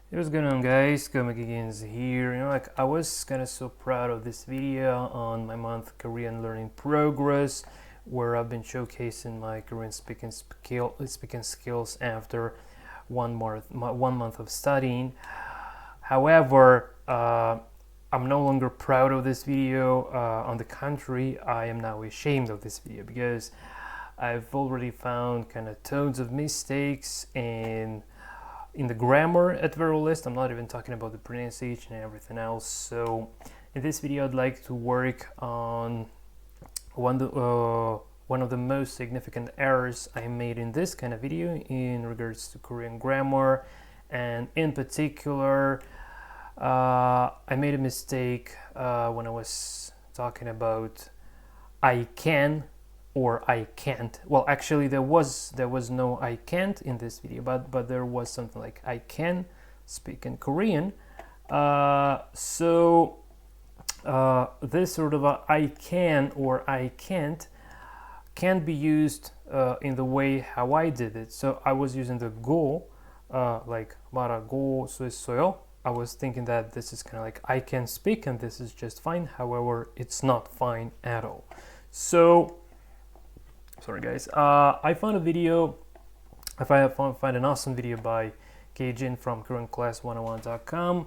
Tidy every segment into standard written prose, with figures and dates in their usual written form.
What's going on, guys? Begins here. I was kind of so proud of this video on my month Korean learning progress, where I've been showcasing my Korean speaking skills after 1 month of studying. However, I'm no longer proud of this video. On the contrary, I am now ashamed of this video because I've already found kind of tons of mistakes in the grammar at very least. I'm not even talking about the pronunciation and everything else. So in this video I'd like to work on one of the most significant errors I made in this kind of video in regards to Korean grammar, and in particular I made a mistake when I was talking about I can or I can't. Well, actually there was no I can't in this video, but there was something like I can speak in Korean. So this sort of a I can or I can't can be used in the way how I did it. So I was using the go, like 말하고 수 있어요. I was thinking that this is kind of like I can speak and this is just fine. However, it's not fine at all. So sorry guys, I found a video, I found an awesome video by K-Jin from KoreanClass101.com,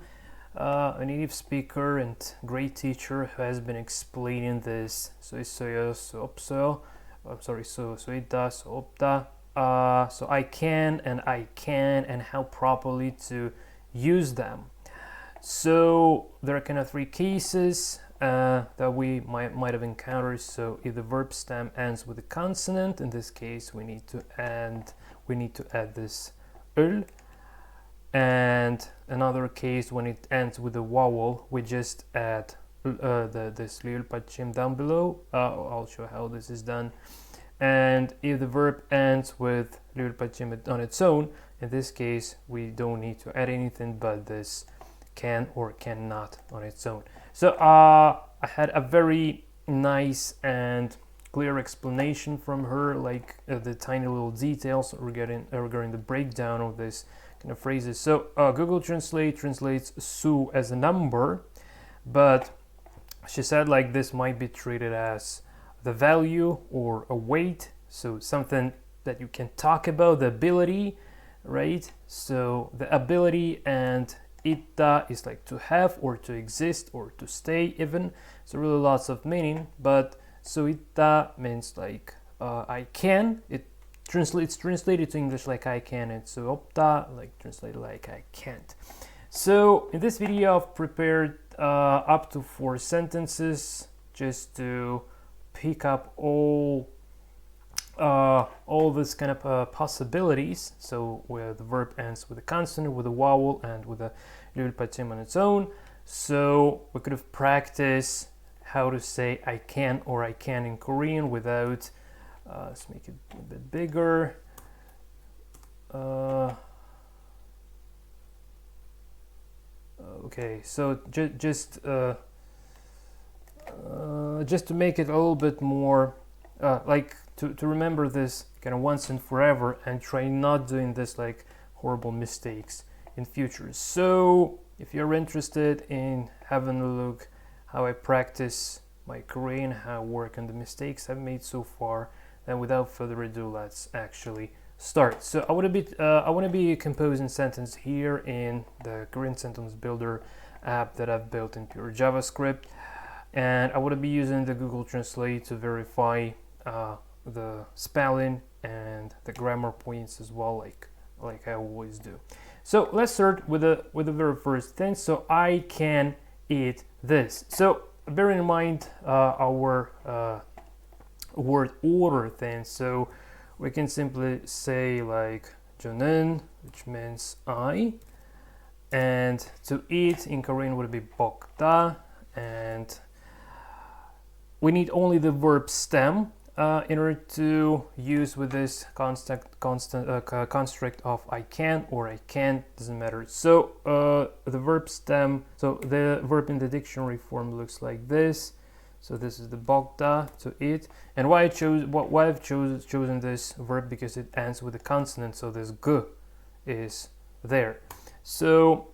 a native speaker and great teacher who has been explaining this 수 있어요, 수 없어요, I'm sorry, 수 있다, 수 없다, so I can and how properly to use them. So there are kind of three cases that we might have encountered. So if the verb stem ends with a consonant, in this case we need to add this ul, and another case when it ends with a vowel, we just add this liul pachim down below. I'll show how this is done. And if the verb ends with liul pachim on its own, in this case we don't need to add anything but this can or cannot on its own. So I had a very nice and clear explanation from her, like the tiny little details regarding the breakdown of this kind of phrases. So Google Translate translates su as a number, but she said like this might be treated as the value or a weight, so something that you can talk about, the ability, right? So the ability, and ita is like to have or to exist or to stay even. So really lots of meaning, but so ita means like I can. It's translated to English like I can, and so opta like translated like I can't. So in this video I've prepared up to 4 sentences just to pick up all this kind of possibilities. So where the verb ends with a consonant, with a vowel, and with a liul pachim on its own. So we could have practiced how to say I can or I can in Korean without let's make it a bit bigger. Okay, so just to make it a little bit more like to remember this kind of once and forever, and try not doing this like horrible mistakes in future. So if you're interested in having a look how I practice my Korean, how I work on the mistakes I've made so far, then without further ado, let's actually start. So I want to be composing sentence here in the Korean sentence builder app that I've built in pure JavaScript, and I want to be using the Google Translate to verify the spelling and the grammar points as well, like I always do. So let's start with the very first thing. So I can eat this. So bear in mind our word order thing. So we can simply say like 저는, which means I, and to eat in Korean would be 먹다, and we need only the verb stem in order to use with this construct of I can or I can't, doesn't matter. So the verb stem, so the verb in the dictionary form looks like this. So this is the 먹다, to eat. And why I've chosen this verb, because it ends with a consonant, so this g is there. So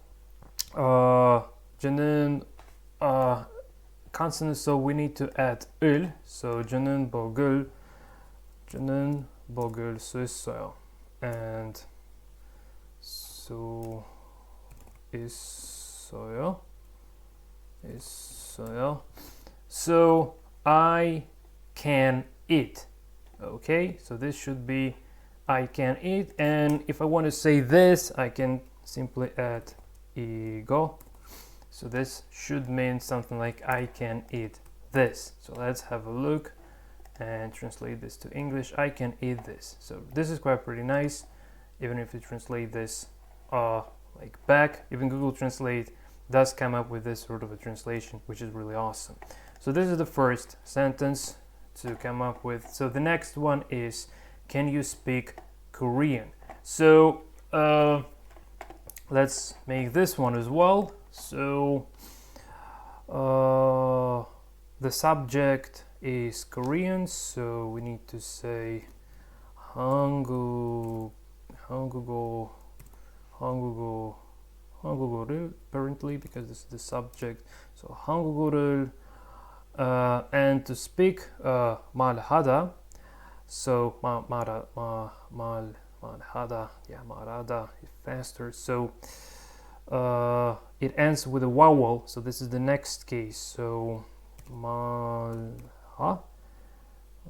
저는 consonant, so we need to add 을. So 저는 먹을 수 있어요. And 수 있어요. So I can eat. Okay, so this should be I can eat, and if I want to say this, I can simply add 이거. So this should mean something like I can eat this. So let's have a look and translate this to English. I can eat this. So this is quite pretty nice. Even if you translate this like back, even Google Translate does come up with this sort of a translation, which is really awesome. So this is the first sentence to come up with. So the next one is, can you speak Korean? So let's make this one as well. So the subject is Korean, so we need to say 한국어를 apparently, because this is the subject. So 한국어를 and to speak 말하다. So 말하다, yeah, 말하다 is faster. So it ends with a vowel. So this is the next case. So 말하,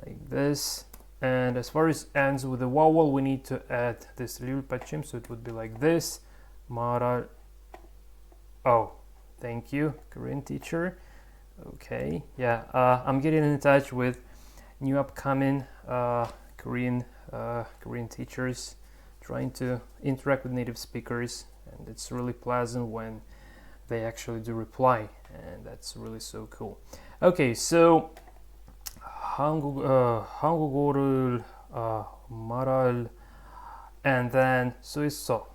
like this. And as far as ends with a vowel, we need to add this 리을 받침. So it would be like this. 말할. Oh, thank you, Korean teacher. Okay, yeah, I'm getting in touch with new upcoming Korean teachers, trying to interact with native speakers, and it's really pleasant when they actually do reply, and that's really so cool. Okay, so 한국어를 말할, and then 수 있어요.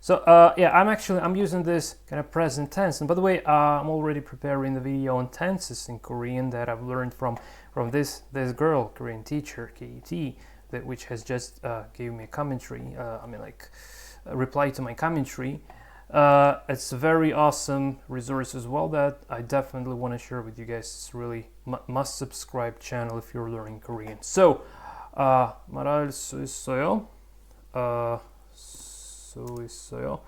So yeah, I'm using this kind of present tense. And by the way, I'm already preparing the video on tenses in Korean that I've learned from this girl, Korean teacher K-Jin, which has just gave me a commentary. A reply to my commentary. It's a very awesome resource as well that I definitely want to share with you guys. It's really must subscribe channel if you're learning Korean. So 말할 수 있어요. 수 있어요.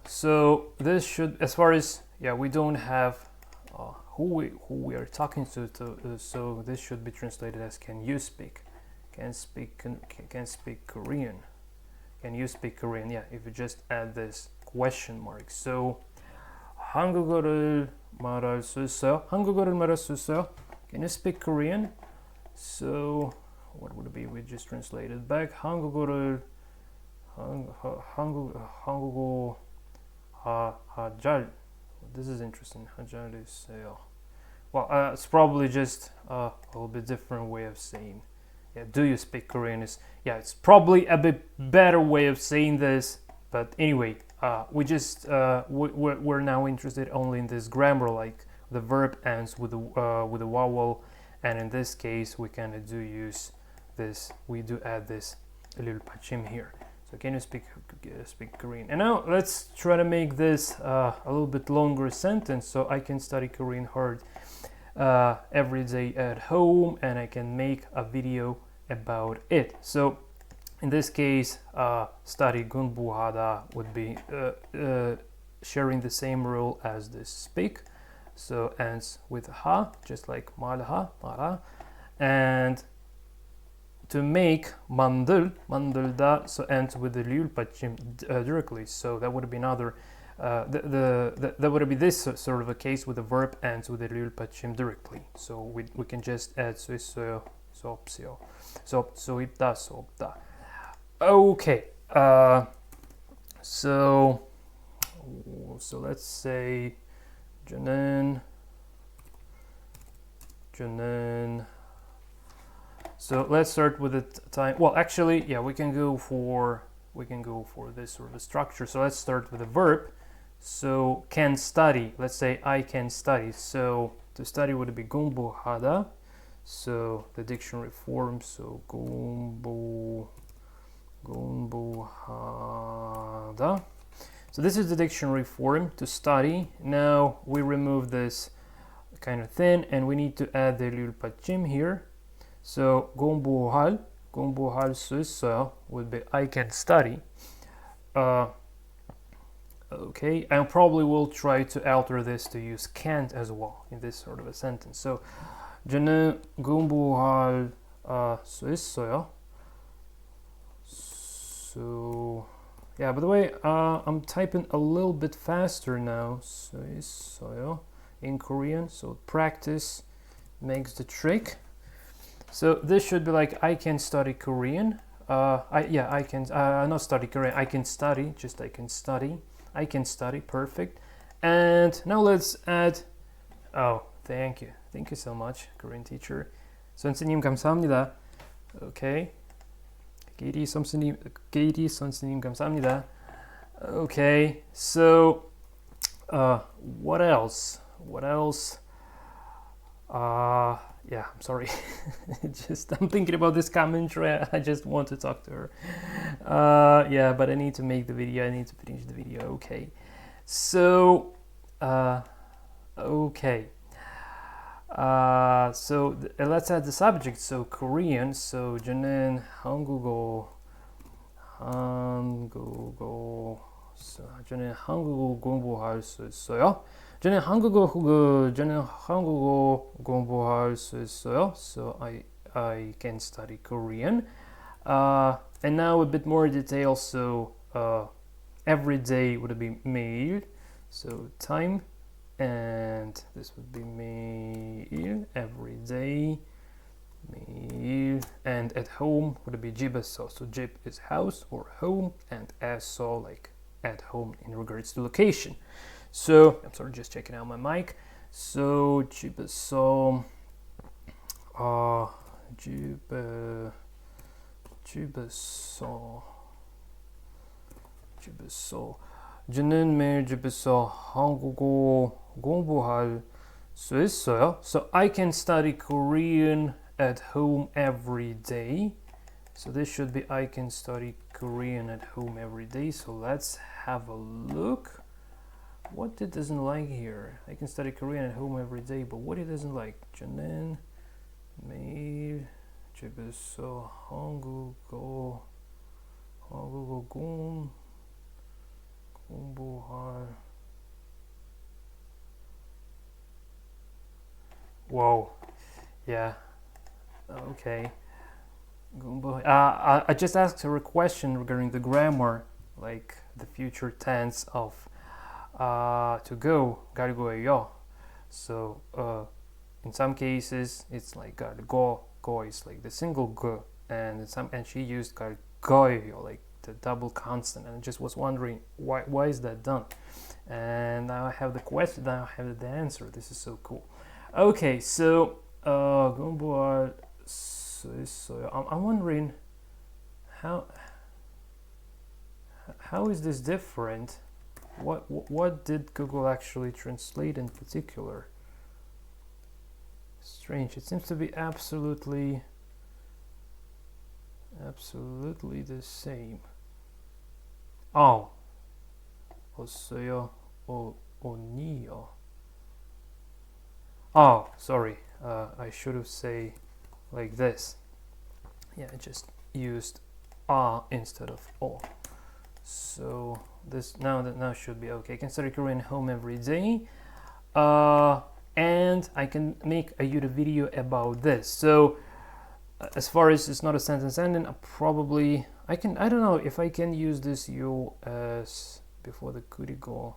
So this should, as far as, yeah, we don't have who we are talking to, so this should be translated as, can you speak? Can speak Korean? Can you speak Korean? Yeah, if you just add this question mark. So 한국어를 말할 수 있어요? 한국어를 말할 수 있어요? Can you speak Korean? So what would it be? We just translated back. 한국어를 한국어 잘. This is interesting. 잘 있어요. Well, it's probably just a little bit different way of saying. Yeah, do you speak Korean? It's probably a bit better way of saying this. But anyway, we're now interested only in this grammar, like the verb ends with a vowel, and in this case we kind of do use this. We do add this 리을 받침 here. So can you speak Korean? And now let's try to make this a little bit longer sentence, so I can study Korean hard every day at home, and I can make a video about it. So in this case, study 공부하다 would be sharing the same rule as this speak. So ends with ha, just like 말하. And to make 만들다, so ends with the 리을 받침 directly. So that would be another. That would be this sort of a case with the verb ends with the 리을 받침 directly. So we can just add 수 있어요, 수 없어요, 수 있다, 수 없다. Okay, so let's say 저는. So let's start with the time. Well, actually, yeah, we can go for this sort of a structure. So let's start with the verb. So can study. Let's say I can study. So to study would be 공부하다. So the dictionary form, so 공부하다. So this is the dictionary form to study. Now we remove this kind of thing and we need to add the little 받침 here. So 공부할 수 있어요 would be I can study. Okay, I probably will try to alter this to use can't as well in this sort of a sentence. So 저는 공부할 수 있어요. So yeah, by the way, I'm typing a little bit faster now. 수 있어요 in Korean. So practice makes the trick. So this should be like I can study Korean. I can not study Korean. I can study. Just I can study. I can study. Perfect. And now let's add. Oh, thank you. Thank you so much, Korean teacher. 선생님 감사합니다. Okay. K-Jin 선생님 감사합니다. Okay. So, what else? Yeah, I'm sorry. I'm thinking about this commentary. I just want to talk to her. Yeah, but I need to make the video. I need to finish the video. Okay. So, okay. Let's add the subject. So Korean. So 저는 한국어. So 저는 한국어 공부할 수 있어요. 저는 한국어 공부할 수 있어요. So I can study Korean. And now a bit more detail. So every day would be 매일. So time. And this would be 매일, every day, 매일, and at home would be 집에서. So 집 is house or home, and 에서 like at home in regards to location. So I'm sorry, just checking out my mic. So 집에서, 집에서. 저는 매일 집에서 한국어 공부할 수 있어요. So I can study Korean at home every day. So this should be I can study Korean at home every day. So let's have a look. What it doesn't like here? I can study Korean at home every day, but what it doesn't like? 저는 매일 집에서 한국어 공부할. Whoa. Yeah. Okay. I just asked her a question regarding the grammar, like the future tense of to go, 가고요. So in some cases it's like go is like the single go, and she used 가고요, like the double constant, and I just was wondering why is that done. And now I have the question, now I have the answer. This is so cool. Okay, so 공부할 수 있어요. I'm wondering how is this different? What did Google actually translate in particular? Strange. It seems to be absolutely the same. Oh, 없어요. 오니요. Oh, sorry. I should have said like this. Yeah, I just used instead of o. So this now should be okay. I can study Korean home every day. And I can make a YouTube video about this. So as far as it's not a sentence ending, I don't know if I can use this you as before the kurigo.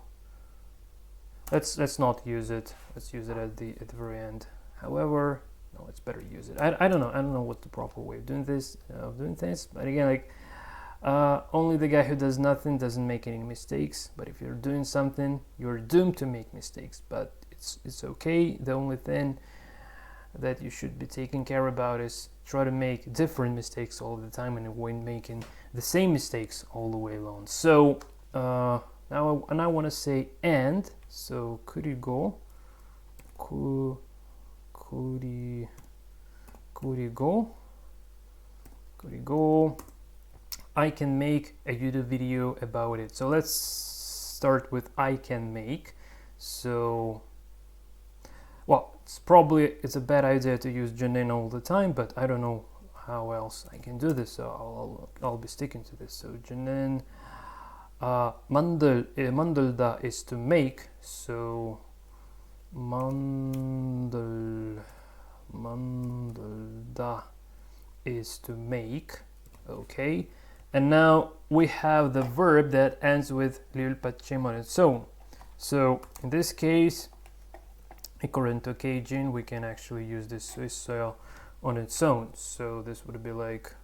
Let's not use it. Let's use it at the very end. However, no, it's better use it. I don't know what the proper way of doing this. But again, like only the guy who does nothing doesn't make any mistakes. But if you're doing something, you're doomed to make mistakes. But it's okay. The only thing that you should be taking care about is try to make different mistakes all the time and avoid making the same mistakes all the way along. So now I want to say and. So 그리고 그리고 I can make a YouTube video about it. So let's start with I can make. So, well, it's a bad idea to use Janin all the time, but I don't know how else I can do this, so I'll be sticking to this. So Janin, 만들다 is to make. So 만들다 is to make. Okay, and now we have the verb that ends with liul 받침 on its own. So in this case, according to K-Jin, we can actually use this 있어요 on its own. So this would be like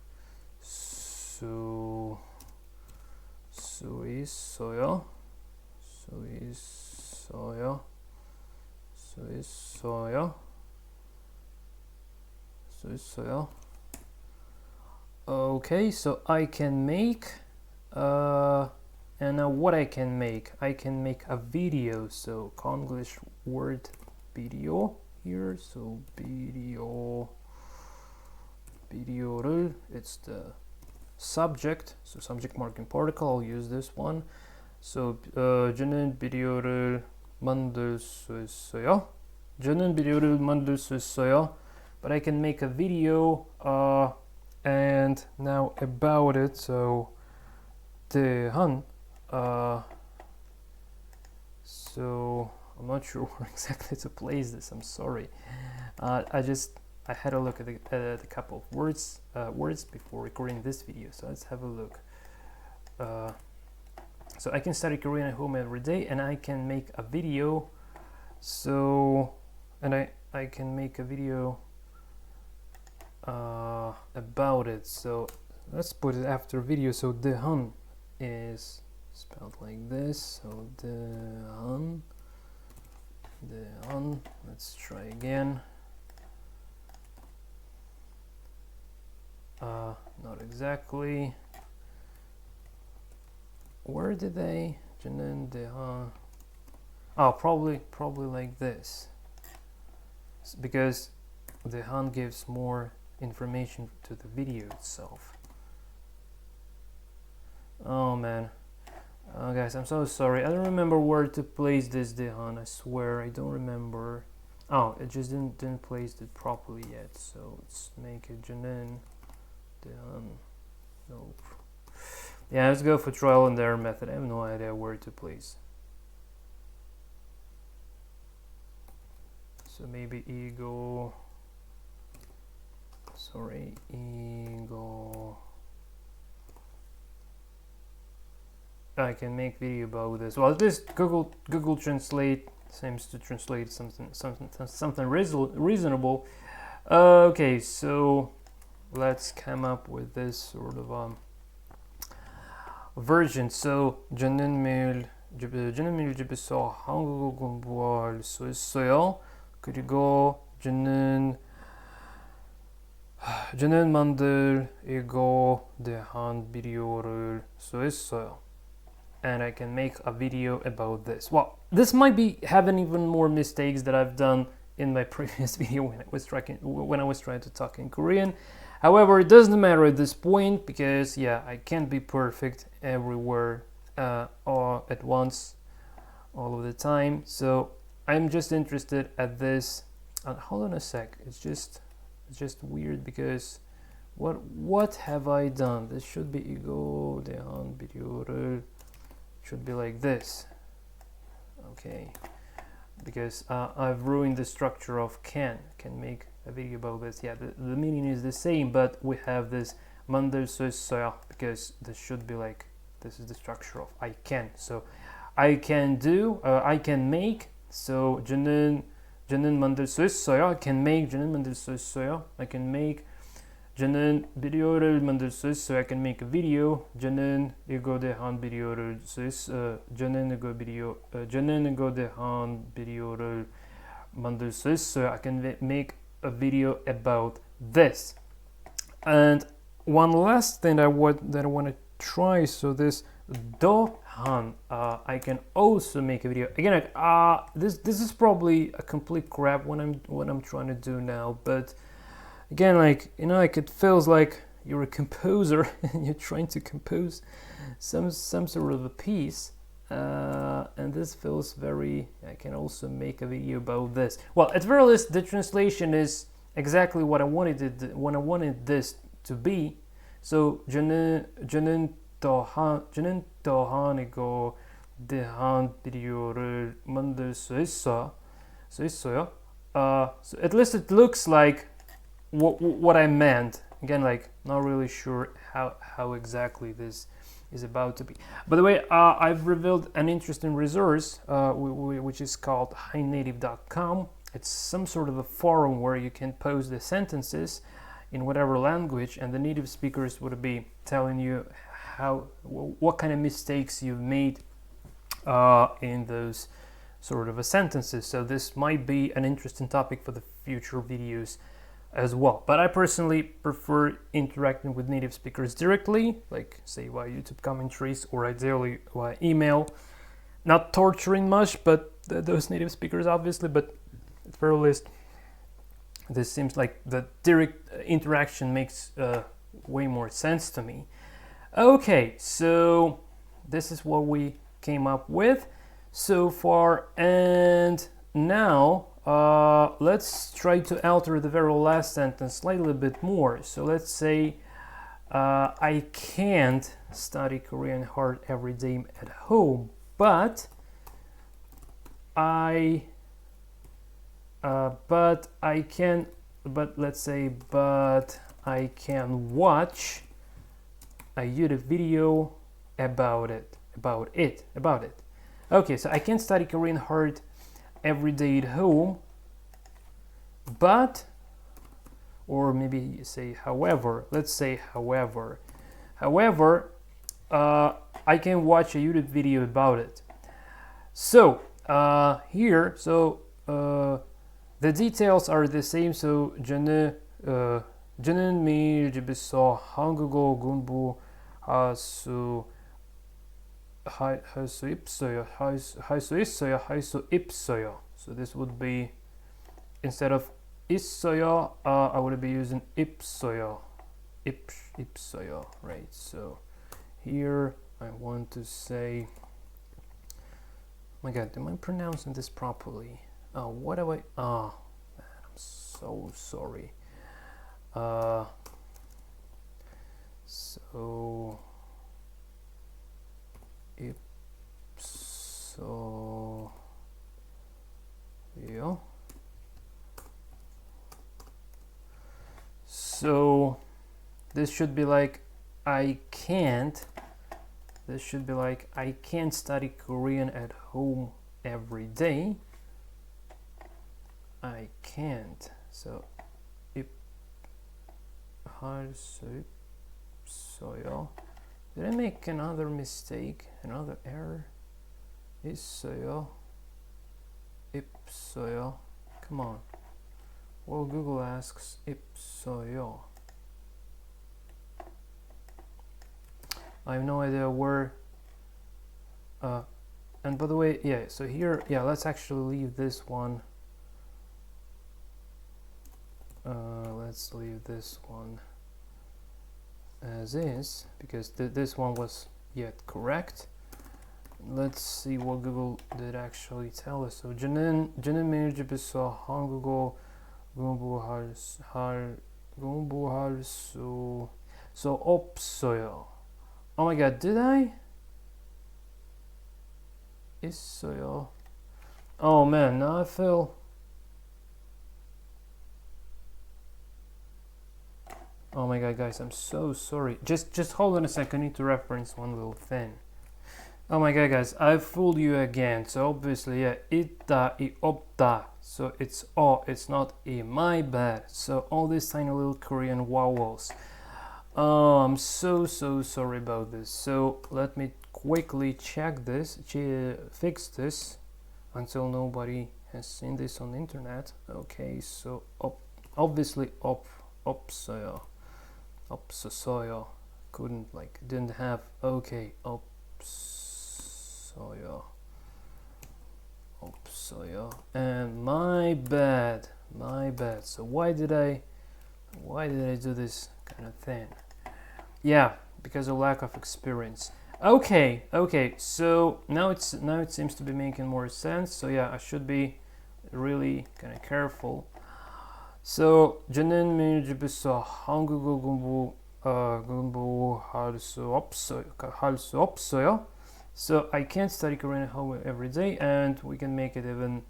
있어요, 있어요, 있어요. Okay, so I can make, and now what I can make a video. So Konglish word video here. So video를, it's the subject, so subject marking particle. I'll use this one. So 저는 비디오를 만들 수 있어요. 저는 비디오를 만들 수 있어요. But I can make a video, and now about it. So 대한, so I'm not sure where exactly to place this. I'm sorry. I had a look at a couple of words before recording this video. So let's have a look. So I can study Korean at home every day, and I can make a video. So, and I can make a video about it. So let's put it after video. So 대한 is spelled like this. So 대한. Let's try again. Not exactly. Where did they? 저는 대한. Oh, probably like this. Because 대한 gives more information to the video itself. Oh man. Guys, I'm so sorry. I don't remember where to place this 대한. I swear I don't remember. Oh, it just didn't place it properly yet. So let's make it 저는 대한. Nope. Yeah, let's go for trial and error method. I have no idea where to place. So maybe ego. Sorry, ego. I can make video about this. Well, this Google Translate seems to translate something reasonable. Okay, so let's come up with this sort of version. So 저는 매일 집에서 한국어 공부할 수 있어요. 그리고 저는 만들고 대한 비디오를 수 있어요. And I can make a video about this. Well, this might be having even more mistakes that I've done in my previous video when I was trying to talk in Korean. However, it doesn't matter at this point because yeah, I can't be perfect everywhere all at once, all of the time. So I'm just interested at this. Hold on a sec. It's just weird because what have I done? This should be 이거 대한 비디오를. Should be like this. Okay, because I've ruined the structure of can make a video about this. Yeah, the meaning is the same, but we have this 만들 수 있어요 because this should be like, this is the structure of I can. So I can do, I can make. So 저는 만들 수 있어요. I can make. 저는 만들 수 있어요. I can make. 저는 비디오를 만들 수 있어요. I can make a video. 저는 이거 대한 비디오를 저는 이거 대한 비디오를 만들 수 있어요. I can make a video about this. And one last thing that I want to try. So this 도한, I can also make a video. Again, this is probably a complete crap what I'm trying to do now, but again, like, you know, like it feels like you're a composer and you're trying to compose some sort of a piece. And this feels very, I can also make a video about this. Well, at very least, the translation is exactly what I wanted this to be. So 저는 더하고 대한 비디오를 만들 수 있어요. So at least it looks like what I meant. Again, like, not really sure how exactly this is about to be. By the way, I've revealed an interesting resource which is called highnative.com. It's some sort of a forum where you can post the sentences in whatever language, and the native speakers would be telling you what kind of mistakes you've made in those sort of sentences. So this might be an interesting topic for the future videos as well. But I personally prefer interacting with native speakers directly, like say via YouTube commentaries or ideally via email. Not torturing much, but those native speakers obviously, but at the very least, this seems like the direct interaction makes way more sense to me. Okay, so this is what we came up with so far, and now let's try to alter the very last sentence slightly bit more. So let's say I can't study Korean hard every day at home, but I can watch a YouTube video about it. Okay, so I can study Korean hard every day at home, but, or maybe you say however, let's say however, I can watch a YouTube video about it. So here, so the details are the same. So 저는 매일 집에서 한국어 공부할 수 있어요. So this would be, instead of 있어요, I would be using 있어요, right? So here I want to say, oh my god, am I pronouncing this properly? What do I, man, I'm so sorry. So yeah. So this should be like I can't. This should be like I can't study Korean at home every day. I can't. So did I make another mistake? Another error? 있어요. Come on. Well, Google asks 있어요. I have no idea where. And by the way, yeah. So here, yeah. Let's actually leave this one. Let's leave this one as is, because this one was yet correct. Let's see what Google did actually tell us. So 저는 매일 집에서 한국어 공부할 수 없어요. Oh my god, did I? 있어요. Oh man, now I feel. Oh my god, guys, I'm so sorry. Just hold on a second. I need to reference one little thing. Oh my god, guys, I fooled you again. So obviously, yeah, 있다, 없다. So it's O, it's not E. My bad. So all these tiny little Korean vowels. Oh, I'm so sorry about this. So let me quickly check this, fix this, until nobody has seen this on the internet. Okay, so obviously 없어요. Couldn't, like, didn't have. Okay, 없어요. And my bad. So why did I Why did I do this kind of thing? Yeah, because of lack of experience. Okay, so now it seems to be making more sense. So yeah, I should be really kind of careful. So 저는 매일 집에서 한국어 공부할 수 없어요. So I can't study Korean at home every day, and we can make it even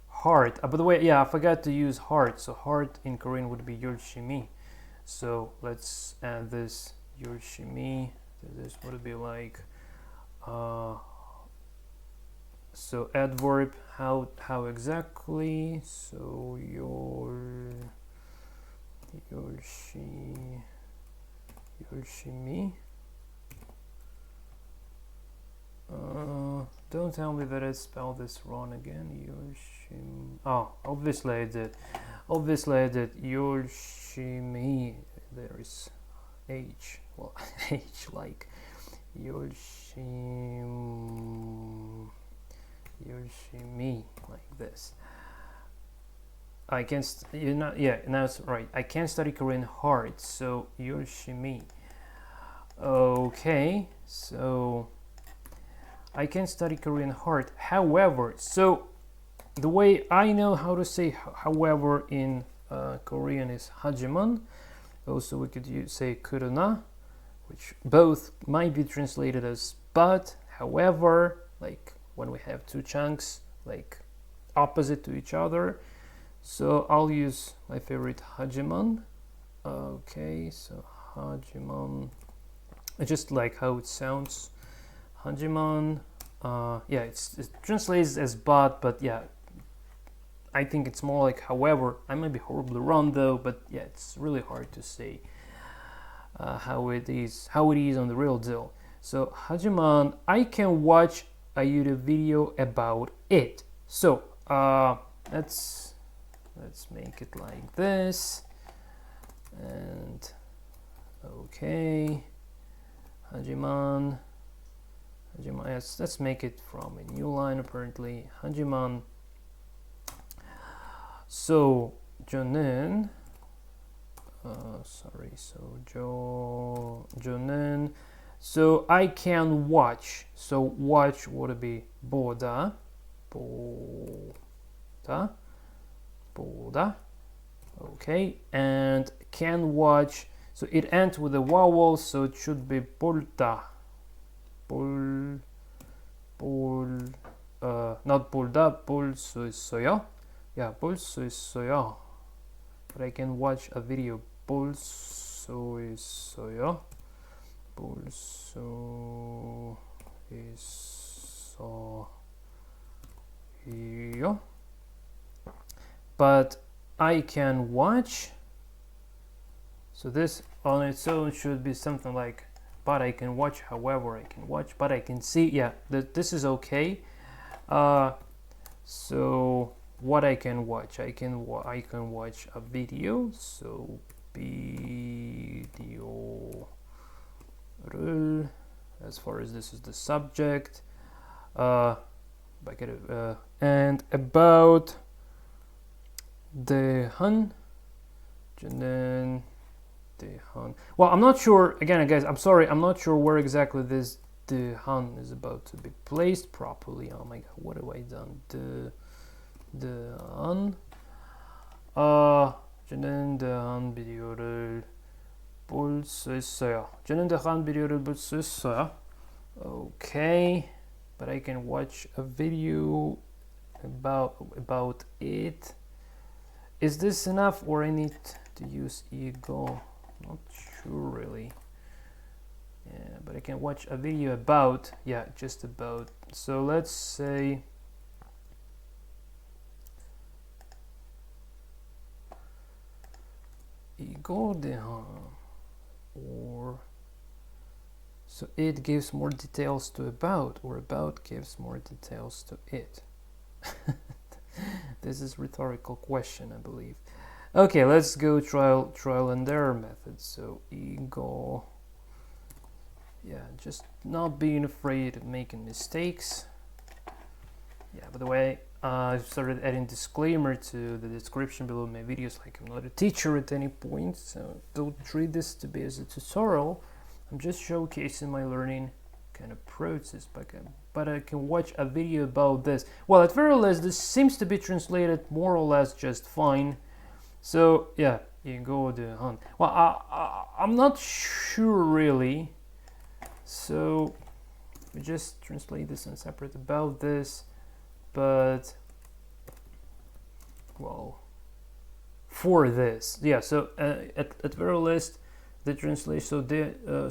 hard. By the way, yeah, I forgot to use hard. So hard in Korean would be 열심히. So let's add this 열심히. This would be like so adverb. How exactly? So 열심히. Don't tell me that I spelled this wrong again. Oh, obviously I did. 열심히. There is H. Well, H like 열심히 like this. I can now it's right. I can't study Korean hard, so 열심히. Okay, so I can study Korean hard. However, so the way I know how to say however in Korean is 하지만. Also, we could say 그러나, which both might be translated as but, however, like when we have two chunks like opposite to each other. So I'll use my favorite 하지만. Okay, so 하지만, just like how it sounds. 하지만, yeah, it translates as but yeah, I think it's more like however. I might be horribly wrong though, but yeah, it's really hard to say how it is on the real deal. So 하지만 I can watch a YouTube video about it. So let's make it like this. And okay, 하지만 yes, let's make it from a new line apparently. 하지만. So 저는 저는, so I can watch. So watch would be 보다. Okay, and can watch. So it ends with a vowel, so it should be 볼다. Not 볼다, 볼 수 있어요. Yeah, 볼 수 있어요. But I can watch a video. 볼 수 있어요. 볼 수 있어요. But I can watch. So this on its own should be something like, but I can watch, however I can watch, but I can see. Yeah, this is okay. So what I can watch, I can watch a video. So video를, as far as this is the subject, and about 대한, 저는 대한. Well, I'm not sure. Again, guys, I'm sorry. I'm not sure where exactly this 대한 is about to be placed properly. Oh my god, what have I done? 대한. 저는 대한 비디오를 볼 수 있어요. 저는 대한 비디오를 볼 수 있어요. Okay, but I can watch a video about it. Is this enough, or I need to use ego? Not sure really. Yeah, but I can watch a video about, yeah, just about. So let's say ego 대한, or so it gives more details to about, or about gives more details to it. This is a rhetorical question, I believe. Okay, let's go trial and error method. So ego, yeah, just not being afraid of making mistakes. Yeah, by the way, I've started adding disclaimer to the description below my videos, like I'm not a teacher at any point, so don't treat this to be as a tutorial. I'm just showcasing my learning kind of process, but I can watch a video about this. Well, at very least, this seems to be translated more or less just fine. So yeah, you go the hunt. Well, I'm not sure really. So we just translate this and separate about this, but well, for this, yeah. So at very least, the translation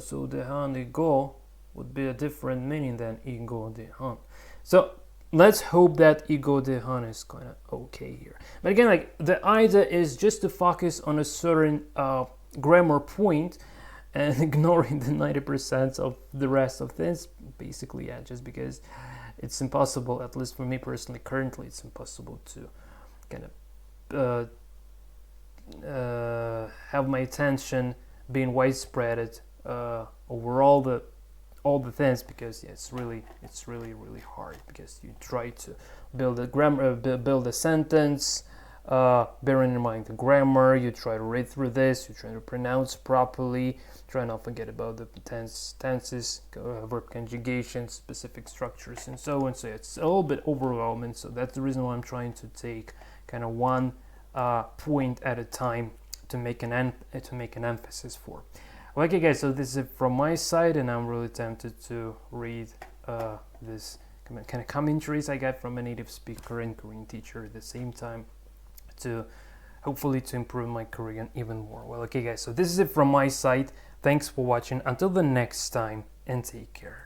so the han the go would be a different meaning than igo de han. So let's hope that igo de han is kind of okay here. But again, like the idea is just to focus on a certain grammar point and ignoring the 90% of the rest of things. Basically, yeah, just because it's impossible, at least for me personally, currently, it's impossible to kind of have my attention being widespread over all the things, because yeah, it's really hard, because you try to build a grammar, build a sentence, bearing in mind the grammar, you try to read through this, you try to pronounce properly, try not to forget about the tenses, verb conjugations, specific structures, and so on. So it's a little bit overwhelming, so that's the reason why I'm trying to take kind of one point at a time to make an emphasis for. Okay guys, so this is it from my side, and I'm really tempted to read this kind of commentaries I got from a native speaker and Korean teacher at the same time, to hopefully to improve my Korean even more. Well, okay guys, so this is it from my side. Thanks for watching. Until the next time, and take care.